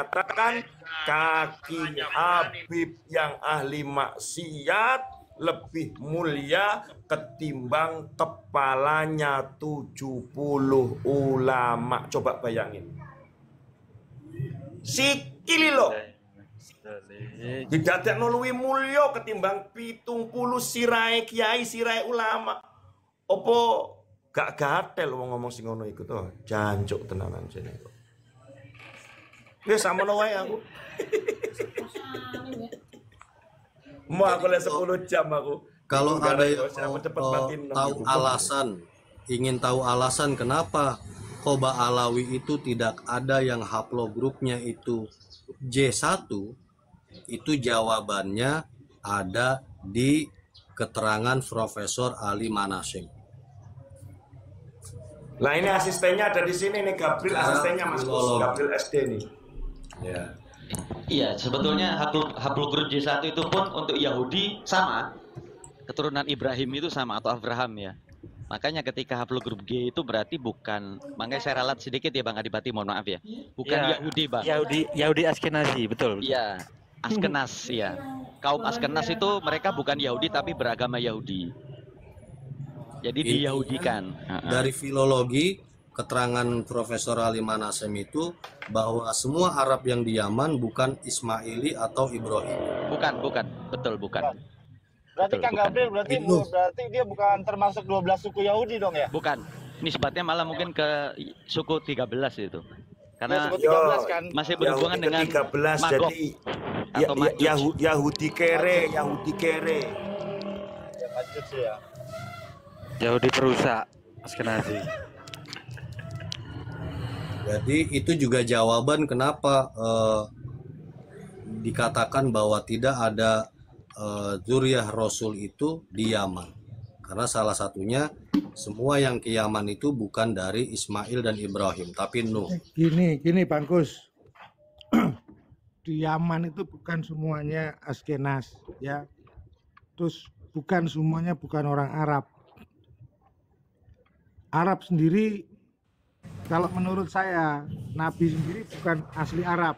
mengatakan kaki Habib yang ahli maksiat lebih mulia ketimbang kepalanya 70 ulama. Coba bayangin. Sikili loh. Didadekno luwih mulya ketimbang 70 sirai kiai, sirai ulama. Opo gak gatel ngomong sing ngono iku to. Jancuk tenanan jenenge. Wis samono wae aku. Mau aku lihat 10 jam aku. Kalau ada yang tahu alasan, ingin tahu alasan kenapa Qoba Alawi itu tidak ada yang haplogrupnya itu J1, itu jawabannya ada di keterangan Profesor Ali Manasyim. Lah ini asistennya ada di sini nih, Gabriel asistennya Mas Gabriel SD nih. Ya. Iya, sebetulnya haplogrup J1 itu pun untuk Yahudi sama. Keturunan Ibrahim itu sama atau Abraham ya. Makanya ketika haplogrup G itu berarti bukan, makanya saya ralat sedikit ya Bang Adipati, mohon maaf ya. Bukan ya, Yahudi Bang. Yahudi Askenazi, betul. Iya, Askenaz ya. Kaum Askenaz itu mereka bukan Yahudi tapi beragama Yahudi. Jadi diyahudikan. Dari filologi, keterangan Profesor Ali Manasyim itu bahwa semua Arab yang di Yaman bukan Ismaili atau Ibrahim. Bukan, betul bukan. Berarti Kang Gabriel berarti dia bukan termasuk 12 suku Yahudi dong ya? Bukan. Nisbatnya malah mungkin ke suku 13 itu. Karena suku 13 kan masih berhubungan dengan 13 Magog jadi atau Yahudi kere. Ya lanjut sih ya. Yahudi perusak Askenazi. Jadi itu juga jawaban kenapa dikatakan bahwa tidak ada zuriyah Rasul itu di Yaman. Karena salah satunya semua yang ke Yaman itu bukan dari Ismail dan Ibrahim, tapi Nuh. Gini Bangkus. Di Yaman itu bukan semuanya Askenaz ya. Terus bukan semuanya bukan orang Arab. Arab sendiri kalau menurut saya Nabi sendiri bukan asli Arab.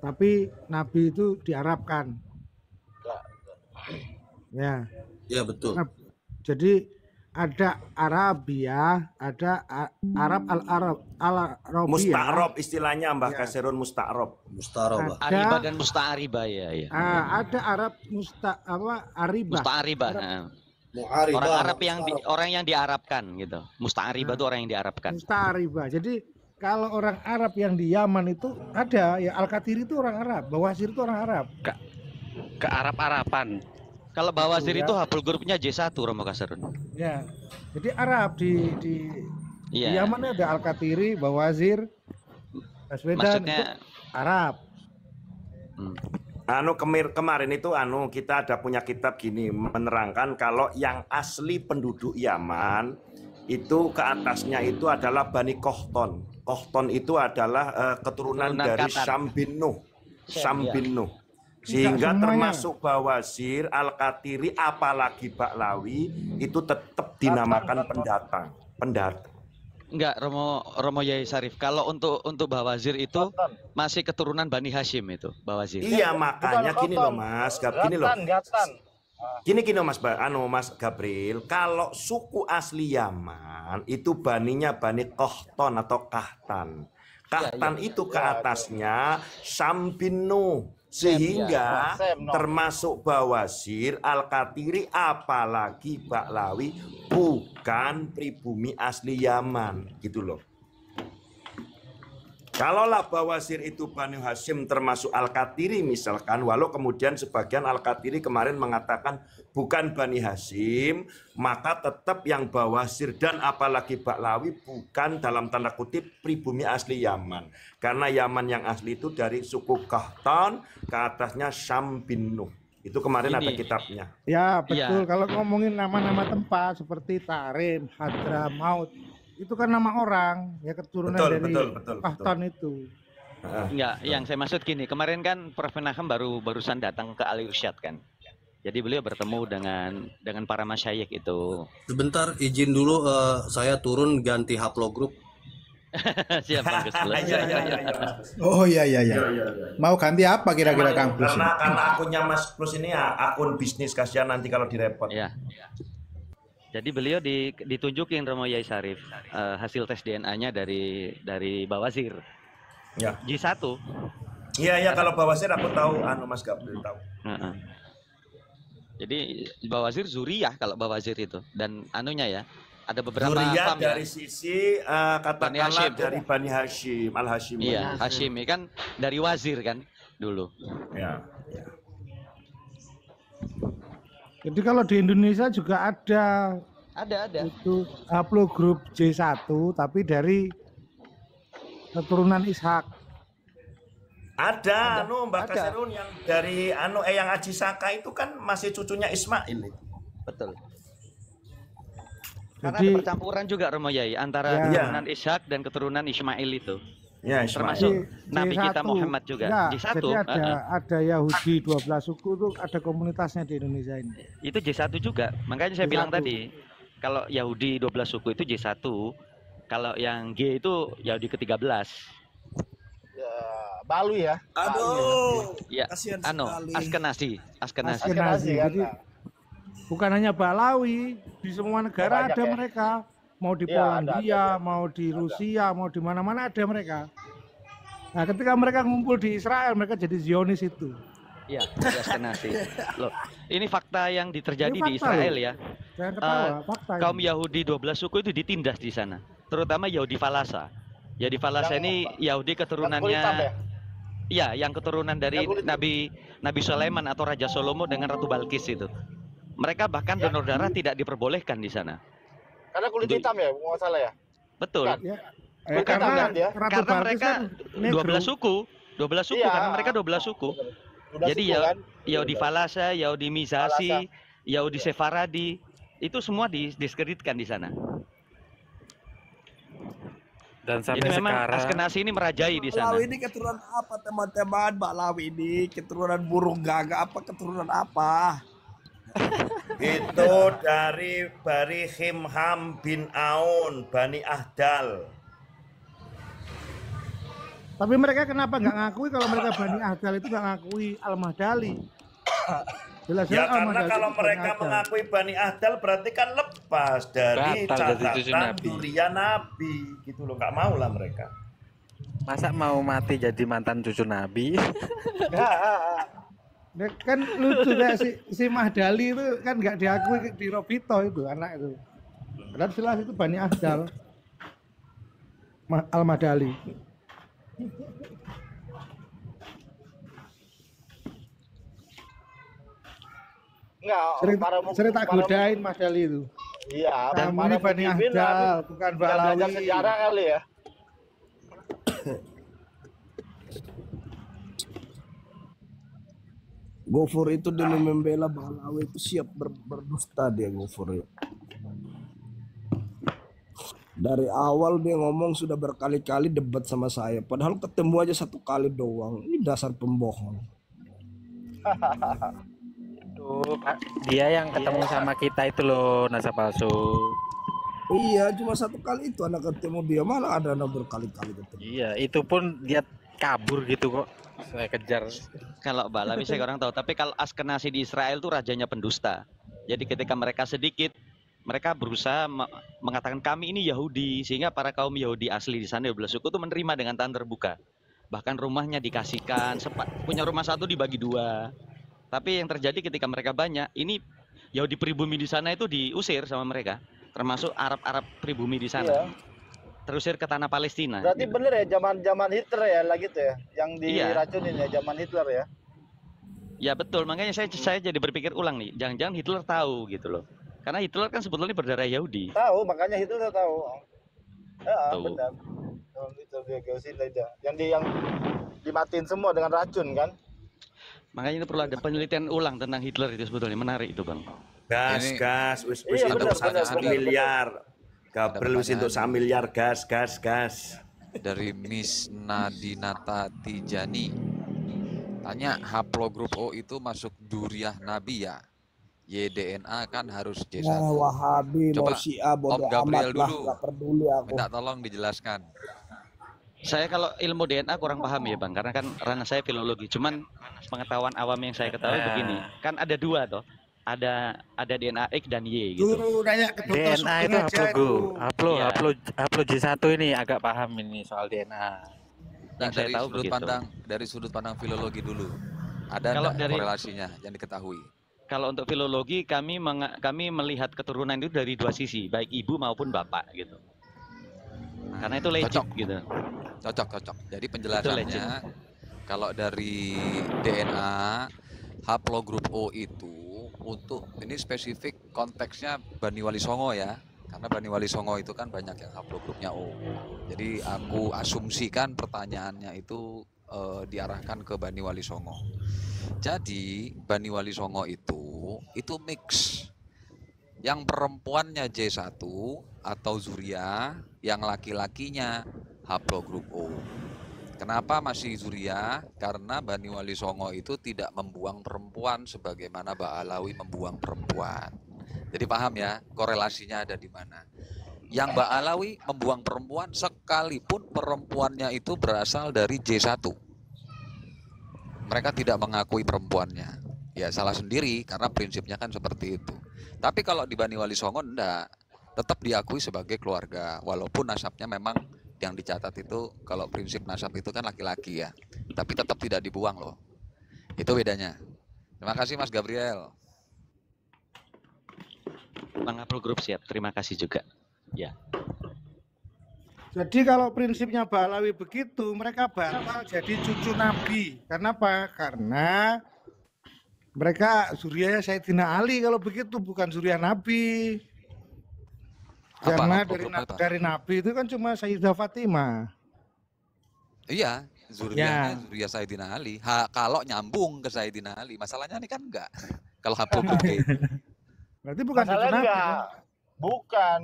Tapi Nabi itu diarabkan. Ya. Ya betul. Jadi ada Arabia, ada Arab al-Arabiyah. Musta'rob istilahnya Mbah Kasirun Musta'rob. Musta'rob. Ariba dan Musta'ariba ya. Ada Arab Aribah. Musta'ariba. Orang yang diarabkan gitu. Musta'ariba itu orang yang diarabkan. Musta'ariba. Jadi kalau orang Arab yang di Yaman itu ada ya, Al-Qatiri itu orang Arab, Bawasir itu orang Arab. Ke Arab-Araban. Kalau Bawasir itu haplogrupnya J1 Romo Kasirun. Ya. Jadi Arab di Yaman ada Al-Qatiri, Bawasir, Baswedan itu Arab. Kemarin itu kita ada punya kitab gini menerangkan kalau yang asli penduduk Yaman itu ke atasnya itu adalah Bani Kohton. Kohton itu adalah keturunan dari Syam bin Nuh. Sehingga termasuk Bawasir, Al-Qatiri, apalagi Baklawi itu tetap dinamakan pendatang. Enggak, Romo Yai Sarif. Kalau untuk Bawazir itu masih keturunan Bani Hashim itu, Bawazir. Iya, makanya gini loh Mas, gini loh. Gini Mas Gabriel, kalau suku asli Yaman itu baninya Bani Kohton atau Kahtan. Kahtan itu ke atasnya Syam bin Nuh. Sehingga termasuk Bawasir, Al-Qatiri, apalagi Baklawi bukan pribumi asli Yaman, gitu loh. Kalaulah Bawasir itu Bani Hashim termasuk Al-Qatiri misalkan, walau kemudian sebagian Al-Qatiri kemarin mengatakan bukan Bani Hashim, maka tetap yang Bawasir dan apalagi Baklawi bukan dalam tanda kutip pribumi asli Yaman. Karena Yaman yang asli itu dari suku Kahtan, ke atasnya Syam bin Nuh. Itu kemarin ada kitabnya. Ya betul, kalau ngomongin nama-nama tempat seperti Tarim, Hadramaut, itu kan nama orang ya, keturunan dari Kahtan itu. Enggak, yang saya maksud gini, kemarin kan Prof Menachem barusan datang ke Al Irsyad kan. Jadi beliau bertemu dengan para masyayikh itu. Sebentar izin dulu, saya turun ganti haplogrup. Siap Bang Gus Plus. Iya, Mas. Oh iya. Mau ganti apa kira-kira Kang Plus? Karena akunnya Mas Plus ini ya akun bisnis, kasihan nanti kalau direpot. Ya. Jadi beliau ditunjukin Romo Yai Sarif hasil tes DNA-nya dari Bawazir. Ya. J1. Iya, kalau Bawazir aku tahu, Mas Gabriel tahu. Jadi Bawazir Zuriyah kalau Bawazir itu, dan anunya ya, ada beberapa Zuriyah pam dari ya. sisi katakanlah Bani Hashim. dari Bani Hashim, Al Hashim. Iya, Hashim ya kan dari Wazir kan dulu. Ya. Jadi kalau di Indonesia juga ada itu haplogrup J1 tapi dari keturunan Ishak. Ada. Mbak Kaserun yang dari yang Aji Saka itu kan masih cucunya Ismail itu. Betul. Karena Jadi ada percampuran juga Romo Yai antara keturunan Ishak dan keturunan Ismail itu. Ya, Ismail. Termasuk Nabi J1. kita Muhammad juga. Ya, J1. jadi ada Yahudi 12 suku itu ada komunitasnya di Indonesia ini. Itu J1 juga. Makanya saya J1. bilang tadi, kalau Yahudi 12 suku itu J1, kalau yang G itu Yahudi ke-13. Ya, Balu ya. Aduh. Ya, Kasihan sekali. Askenazi. Askenazi. kan. Jadi bukan hanya Balawi, di semua negara Banyak ada ya. mereka. Mau di Iya, Polandia, mau di Rusia, mau di mana-mana ada mereka. Nah, ketika mereka ngumpul di Israel, mereka jadi Zionis itu. Iya, Askenazi. Loh, ini fakta yang terjadi Ini di fakta Israel loh. ya. Jangan ketawa, fakta ini. Kaum Yahudi 12 suku itu ditindas di sana, terutama Yahudi Falasa. Yahudi Falasa ini Yahudi keturunannya, ya, yang keturunan dari Nabi Sulaiman atau Raja Salomo dengan Ratu Balkis itu. Mereka bahkan donor darah tidak diperbolehkan di sana. Karena kulit hitam ya, nggak salah ya. Betul. Ya. Bukan, Karena ya. Ratu Karena Balkis mereka kan negro. 12 suku Iya. karena mereka 12 suku. Udah Jadi suku, ya kan? Yahudi Falasa, Yahudi Mizasi, Yahudi Sefaradi, itu semua diskreditkan di sana. Dan sampai Jadi memang sekarang Askenazi ini merajai di sana. Lawi ini keturunan apa teman-teman? Mbak Lawi ini keturunan burung gagak apa keturunan apa? Itu dari Bani Himham bin Aun, Bani Ahdal. Tapi mereka kenapa nggak ngakui kalau mereka Bani Ahdal itu nggak ngakui Al-Mahdali? Jelas Ya karena Al-Mahdali kalau itu Bani mereka Ahdal. mengakui Bani Ahdal berarti kan lepas dari Batal dari cucu catatan Nabi. durian Nabi gitu loh, nggak mau lah mereka. masa mau mati jadi mantan cucu Nabi? Nah, kan lucu kayak si Mahdali itu kan nggak diakui di Robito itu anak itu. Padahal jelas itu Bani Ahdal. Al-Mahdali. Enggak, Sering tak godain Mahdali itu. Iya, Kamu para ini Bani mukmin Ahdal, bukan nggak belajar Balawi. sejarah kali ya. Gofur itu demi membela Balawi itu siap berdusta dia Gofur ya. Dari awal dia ngomong sudah berkali-kali debat sama saya, padahal ketemu aja satu kali doang. Ini dasar pembohong. Tuh, Pak, dia yang ketemu sama kita itu loh, Nasa palsu. Iya, cuma satu kali itu anak ketemu dia, mana ada anak berkali-kali ketemu. Iya, itu pun dia kabur gitu kok. Saya kejar. Kalau Balawi saya kurang tahu, tapi kalau Askenazi di Israel tuh rajanya pendusta. Jadi ketika mereka sedikit, mereka berusaha mengatakan kami ini Yahudi, sehingga para kaum Yahudi asli di sana 12 suku itu menerima dengan tangan terbuka. Bahkan rumahnya dikasihkan, punya rumah satu dibagi dua. Tapi yang terjadi ketika mereka banyak, ini Yahudi pribumi di sana itu diusir sama mereka, termasuk Arab-Arab pribumi di sana. Iya. Terusir ke tanah Palestina. Berarti gitu. bener ya zaman Hitler ya lagi tuh ya, yang Iya. diracunin ya zaman Hitler ya. Ya betul, makanya saya jadi berpikir ulang nih, jangan-jangan Hitler tahu gitu loh. Karena Hitler kan sebetulnya berdarah Yahudi. Tahu, makanya Hitler tahu. Ya, Tuh. benar. Itu dia geosida aja. Yang dimatiin semua dengan racun kan? Makanya itu perlu ada penelitian ulang tentang Hitler itu sebetulnya, menarik itu Bang. Gas, wis Iya, untuk benar, 1 miliar. Gabriel wis untuk 1 miliar gas. Dari Miss Nadinata Tijani. Tanya haplogrup O itu masuk Duriah Nabi ya? YDNA kan harus J1. Ya, Wahabi, Coba mau Syiah, bodo Om Gabriel amat lah, dulu. nggak peduli aku. Minta tolong dijelaskan. Saya kalau ilmu DNA kurang paham ya Bang, karena kan ranah saya filologi. Cuman pengetahuan awam yang saya ketahui begini, kan ada dua toh, ada DNA X dan Y gitu. Guru nanya ke Dr. DNA Sugeng itu aja upload J1 ini agak paham ini soal DNA. Nah, Yang saya tahu begitu. dari sudut pandang filologi dulu. Ada Kalau nggak dari- korelasinya yang diketahui? Kalau untuk filologi kami melihat keturunan itu dari dua sisi, baik ibu maupun bapak gitu. Karena itu legit Cocok. gitu. Cocok. Jadi penjelasannya kalau dari DNA haplogrup O itu untuk ini spesifik konteksnya Bani Wali Songo ya. Karena Bani Wali Songo itu kan banyak yang haplogrupnya O. Jadi aku asumsikan pertanyaannya itu diarahkan ke Bani Wali Songo. Jadi Bani Wali Songo itu mix. Yang perempuannya J1 atau Zuria, yang laki-lakinya haplogrup O. Kenapa masih Zuria? Karena Bani Wali Songo itu tidak membuang perempuan sebagaimana Ba'alawi membuang perempuan. Jadi paham ya, korelasinya ada di mana. Yang Ba'alawi membuang perempuan sekalipun perempuannya itu berasal dari J1. Mereka tidak mengakui perempuannya. Ya salah sendiri karena prinsipnya kan seperti itu. Tapi kalau di Bani Wali Songo enggak, tetap diakui sebagai keluarga. Walaupun nasabnya memang yang dicatat itu kalau prinsip nasab itu kan laki-laki ya. Tapi tetap tidak dibuang loh. Itu bedanya. Terima kasih Mas Gabriel. Bang haplogrup siap, terima kasih juga. Ya. Jadi kalau prinsipnya Ba'alawi begitu, mereka bakal jadi cucu Nabi. Kenapa? Karena mereka zuriyahnya Sayyidina Ali kalau begitu, bukan zuriyah Nabi. Karena dari Nabi itu kan cuma Sayyidah Fatimah. Iya, zuriyah Sayyidina Ali. Kalau nyambung ke Sayyidina Ali, masalahnya ini kan enggak. Kalau haplogrup berarti bukan cucu Masalahnya Nabi. enggak. Bukan.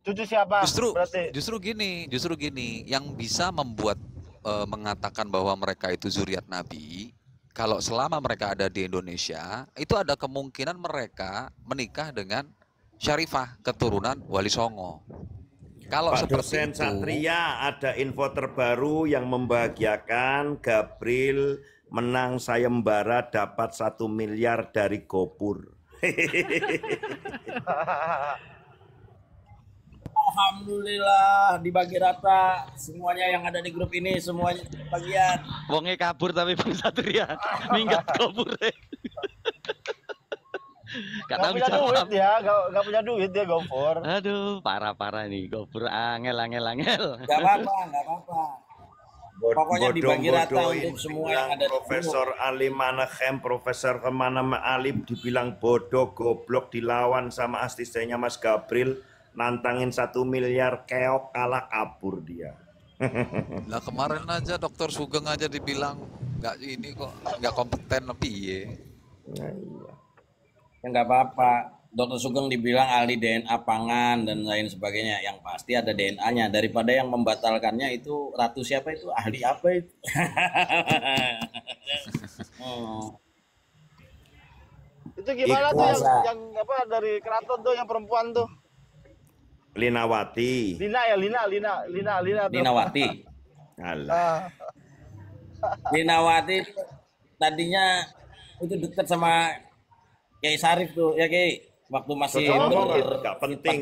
Cucu siapa? Justru gini, yang bisa membuat mengatakan bahwa mereka itu zuriat Nabi, kalau selama mereka ada di Indonesia, itu ada kemungkinan mereka menikah dengan Syarifah, keturunan Wali Songo. Kalau Pak seperti dosen itu, Satria, ada info terbaru yang membahagiakan. Gabriel menang sayembara dapat 1 miliar dari Gopur. Alhamdulillah dibagi rata semuanya yang ada di grup ini, semuanya bagian. Wonge kabur tapi Bang Satria minggat kabur. Gak punya duit ya, gak punya duit dia Gopur. Aduh, parah nih Gopur, angel. Gak apa-apa. Pokoknya dibagi rata untuk semua yang ada di Profesor Ali Manachem, Profesor Kemana Alip dibilang bodoh, goblok, dilawan sama asistennya Mas Gabriel, nantangin 1 miliar, keok, kalah, kabur dia. Nah kemarin aja Dokter Sugeng aja dibilang nggak ini kok nggak kompeten lebih ya. Nah, iya. Ya nggak apa-apa. Dokter Sugeng dibilang ahli DNA pangan dan lain sebagainya. Yang pasti ada DNA-nya. Daripada yang membatalkannya itu Ratu siapa itu? Ahli apa itu? Itu gimana tuh yang apa dari keraton tuh yang perempuan tuh? Linawati. Linawati. Alah. Linawati tadinya itu dekat sama Kiai Sarif tuh, ya Kiai. Waktu masih nggak penting.